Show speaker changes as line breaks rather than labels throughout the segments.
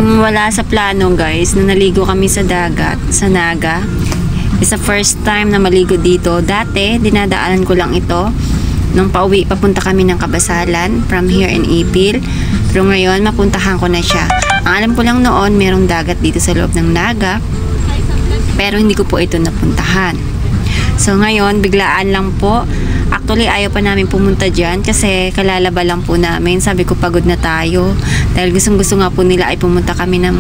wala sa plano guys na naligo kami sa dagat, sa Naga. It's the first time na maligo dito. Dati, dinadaanan ko lang ito. Nung pauwi, papunta kami ng Kabasalan from here in Ipil. Pero ngayon, mapuntahan ko na siya. Ang alam ko lang noon, merong dagat dito sa loob ng Naga. Pero hindi ko po ito napuntahan. So ngayon, biglaan lang po. Actually, ayaw pa namin pumunta dyan kasi kalalaba lang po namin. Sabi ko, pagod na tayo. Dahil gustong-gusto nga po nila ay pumunta kami ng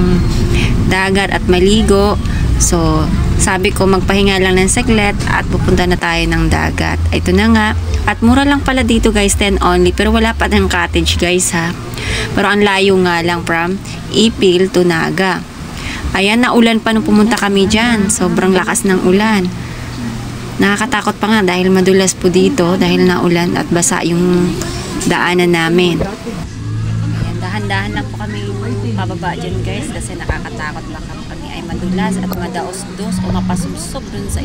dagat at maligo. So, sabi ko, magpahinga lang ng saglit at pupunta na tayo ng dagat. Ito na nga. At mura lang pala dito guys, 10 only. Pero wala pa ng cottage guys ha. Pero ang layo nga lang from Ipil to Naga. Ayan, naulan pa nung pumunta kami dyan. Sobrang lakas ng ulan. Nakakatakot pa nga dahil madulas po dito dahil naulan at basa yung daanan namin. Ayan, dahan-dahan lang po kami pababa dyan guys kasi nakakatakot lang kami ay madulas at madaos-dos o mapasumsob dun sa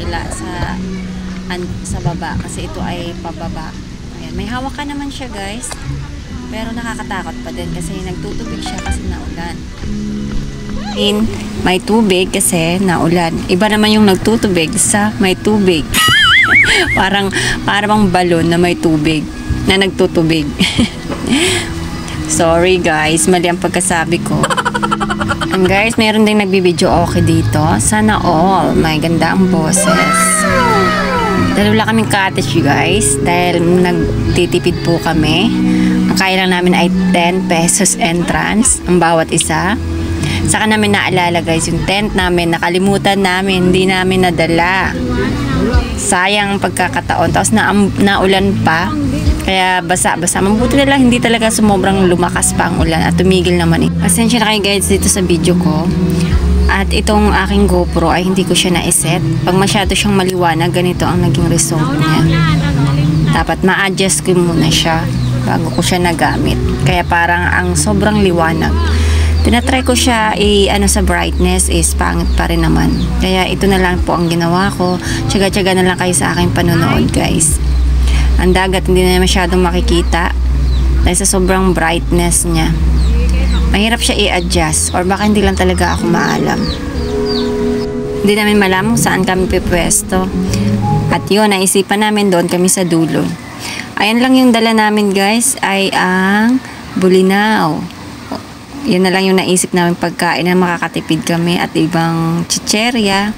sa baba kasi ito ay pababa. Ayan, may hawakan naman siya guys pero nakakatakot pa din kasi nagtutubig siya kasi naulan. May tubig kasi naulan. Iba naman yung nagtutubig sa may tubig. parang balon na may tubig na nagtutubig. Sorry guys, mali ang pagkasabi ko. And guys, meron ding nagbibideo okay dito. Sana all. May ganda ang boses. Dahil wala kaming cottage guys dahil nagtitipid po kami. Ang kaya lang namin ay 10 pesos entrance ang bawat isa. Saka namin naalala guys yung tent namin, nakalimutan namin, hindi namin nadala. Sayang pagkakataon. Tapos naulan pa, kaya basa-basa. Mabuti na lang hindi talaga sumobrang lumakas pa ang ulan at tumigil naman. Pasensya na kayo guys dito sa video ko. At itong aking GoPro ay hindi ko siya na-set. Pag masyado siyang maliwanag, ganito ang naging result niya. Dapat ma-adjust ko muna siya bago ko siya nagamit. Kaya parang ang sobrang liwanag. Tinatry ko siya sa brightness is pangit pa rin naman. Kaya ito na lang po ang ginawa ko. Tsaga-tsaga na lang kayo sa aking panonood guys. Ang dagat hindi na masyadong makikita dahil sa sobrang brightness niya. Mahirap siya i-adjust or baka hindi lang talaga ako maalam. Hindi namin malam kung saan kami pipwesto. At yun, naisipan namin doon kami sa dulo. Ayan lang yung dala namin guys ay ang bulinaw. Yan na lang yung naisip namin pagkain na makakatipid kami at ibang chicherya,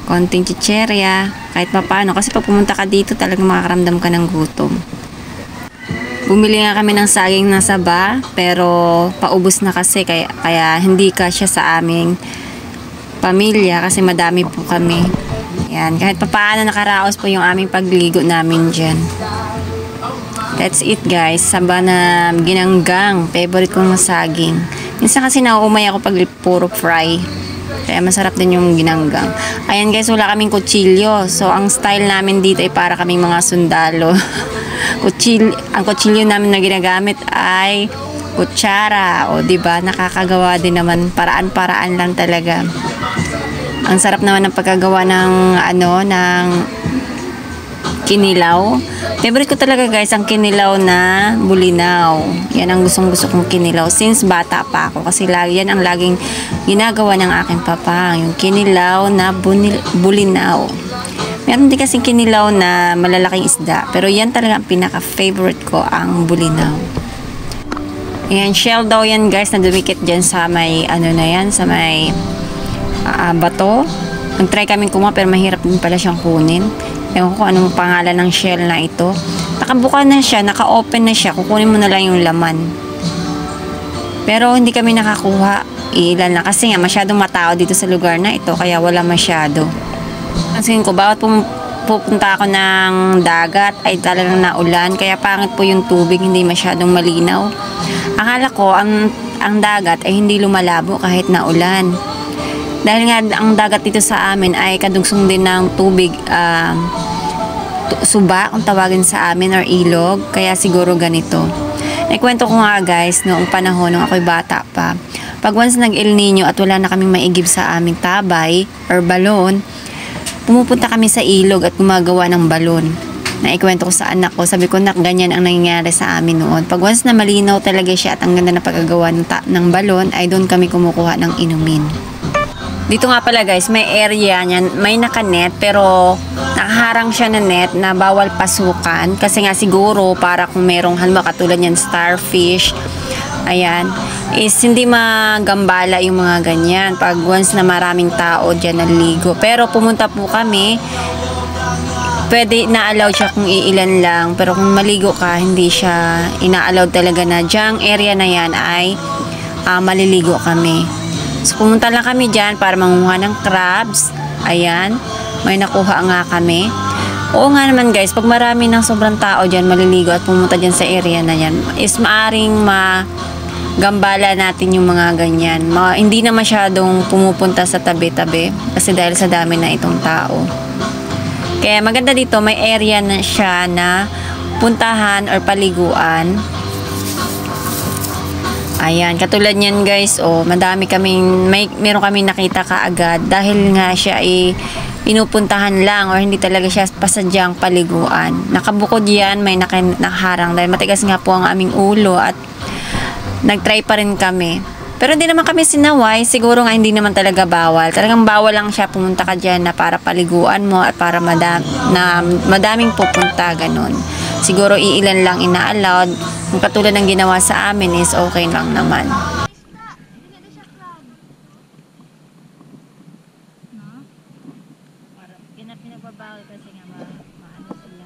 konting chicherya, kahit pa paano. Kasi pag pumunta ka dito talagang makakaramdam ka ng gutom. Bumili nga kami ng saging na saba pero paubos na kasi kaya hindi kasya sa aming pamilya kasi madami po kami. Yan, kahit pa paano nakaraos po yung aming pagligo namin dyan. That's it guys, saba na ginanggang, favorite kong saging. Minsan kasi nauumay ako pag puro fry. Kaya masarap din yung ginanggang. Ayan guys, wala kaming kutsilyo. So ang style namin dito ay para kaming mga sundalo. Ang kutsilyo namin na ginagamit ay kutsara. O diba, nakakagawa din naman, paraan-paraan lang talaga. Ang sarap naman ng pagkagawa ng ng kinilaw. Favorite ko talaga guys ang kinilaw na bulinaw. Yan ang gustong-gusto kong kinilaw since bata pa ako kasi yan ang laging ginagawa ng aking papa, yung kinilaw na bulinaw. Meron din kasing kinilaw na malalaking isda pero yan talaga ang pinaka-favorite ko, ang bulinaw. Yan, shell daw yan guys na dumikit dyan sa may sa may bato. Nag-try kami kumuha pero mahirap din pala siyang kunin. Ewan ko anong pangalan ng shell na ito. Nakabuka na siya, naka-open na siya. Kukunin mo na lang yung laman. Pero hindi kami nakakuha. Ilan na kasi nga masyadong matao dito sa lugar na ito kaya wala masyado. Kasi ko bawat pupunta ako ng dagat ay talagang naulan kaya pangit po yung tubig, hindi masyadong malinaw. Akala ko ang dagat ay hindi lumalabo kahit naulan. Dahil nga ang dagat dito sa amin ay kadugsong din ng tubig, suba kung tawagin sa amin or ilog, kaya siguro ganito. Naikwento ko nga guys noong panahon nung ako'y bata pa, pag once nag-El Nino at wala na kaming maigib sa aming tabay or balon, pumupunta kami sa ilog at gumagawa ng balon. naikwento ko sa anak ko. Sabi ko, nak, ganyan ang nangyayari sa amin noon. Pag once na malinaw talaga siya at ang ganda na pagkagawa ng balon, ay doon kami kumukuha ng inumin. Dito nga pala guys, may area niyan, may nakanet pero nakaharang siya na net na bawal pasukan. Kasi nga siguro para kung merong halimbawa katulad yan starfish, ayan, is hindi magambala yung mga ganyan pag once na maraming tao dyan naligo. Pero pumunta po kami, pwede na-allow siya kung iilan lang, pero kung maligo ka, hindi siya ina-allow talaga na dyang area na yan ay maliligo kami. So pumunta lang kami dyan para manguha ng crabs. Ayan, may nakuha nga kami. Oo nga naman guys, pag marami ng sobrang tao dyan maliligo at pumunta dyan sa area na yan, is maaring gambala natin yung mga ganyan. Hindi na masyadong pumupunta sa tabi-tabi kasi dahil sa dami na itong tao. Kaya maganda dito, may area na siya na puntahan or paliguan. Ayan, katulad niyan guys, meron kaming nakita kaagad dahil nga siya ay pinupuntahan lang or hindi talaga siya pasadyang paliguan. Nakabukod yan, may nakaharang dahil matigas nga po ang aming ulo at nagtry pa rin kami. Pero hindi naman kami sinaway, siguro nga hindi naman talaga bawal. Talagang bawal lang siya pumunta ka dyan na para paliguan mo at para madaming pupunta, ganun. Siguro iilan lang ina-allowed. Kung katulad ng ginawa sa amin is okay lang naman. Pinagbabawal kasi nga maano sila.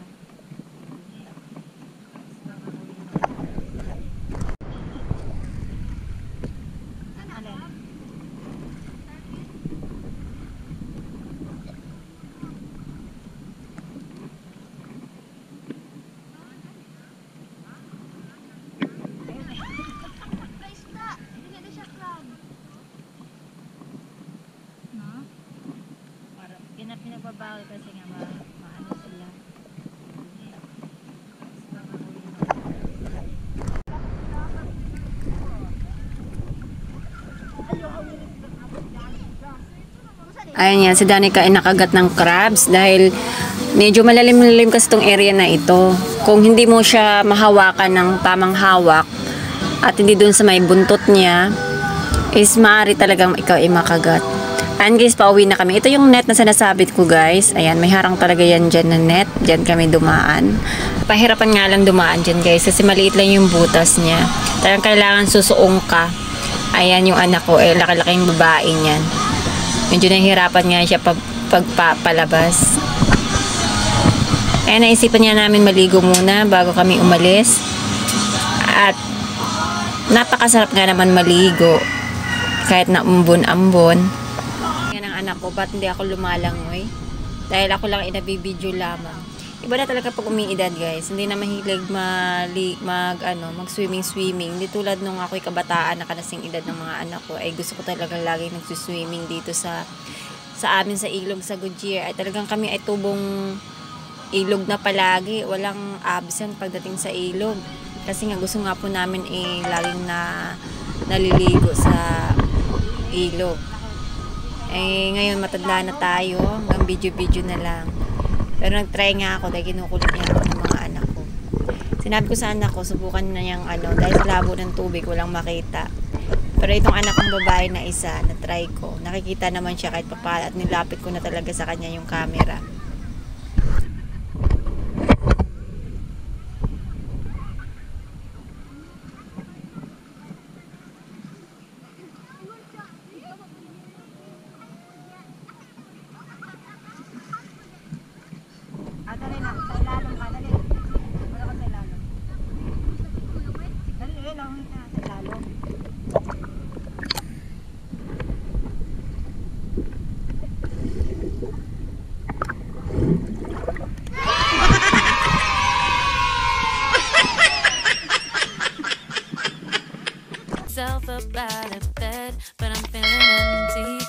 Pinagbabawal kasi nga maano sila. Ayan yan, si Danica ay nakagat ng crabs dahil medyo malalim-lalim kasi itong area na ito. Kung hindi mo siya mahawakan ng tamang hawak at hindi dun sa may buntot niya, is maaari talagang ikaw ay makagat. Ayan guys, pauwi na kami. Ito yung net na sinasabit ko guys. Ayan, may harang talaga yan dyan na net. Dyan kami dumaan. Pahirapan nga lang dumaan dyan guys kasi maliit lang yung butas niya. Talagang kailangan susuong ka. Ayan yung anak ko, laki-laking babae niyan. Medyo nahihirapan nga siya pagpalabas. Ayan, naisipan niya namin maligo muna bago kami umalis. At napakasarap nga naman maligo kahit na umbon-ambon. Yan ang anak ko, ba't hindi ako lumalangoy? Dahil ako lang inabibidyo lamang. Iba na talaga pag umiidad guys, hindi na mahilig mag-swimming. Hindi tulad nung ako'y kabataan na kanasing edad ng mga anak ko, ay gusto ko talaga lagi nagsuswimming dito sa amin sa ilog sa Goodyear. Ay talagang kami ay tubong ilog na palagi, walang absent pagdating sa ilog. Kasi nga gusto nga po namin laging naliligo sa ilog. Ngayon matanda na tayo, hanggang video-video na lang. Pero nag-try nga ako dahil kinukulit niya ako ng mga anak ko. Sinabi ko sa anak ko, subukan na niyang dahil sa labo ng tubig, walang makita. Pero itong anak kong babae na isa, na-try ko. Nakikita naman siya kahit papala at nilapit ko na talaga sa kanya yung camera.
Dali na, sa ilalong ka, dali. Wala ka sa ilalong. Dali, lang ka sa ilalong.
Myself up out of bed, but I'm feeling empty.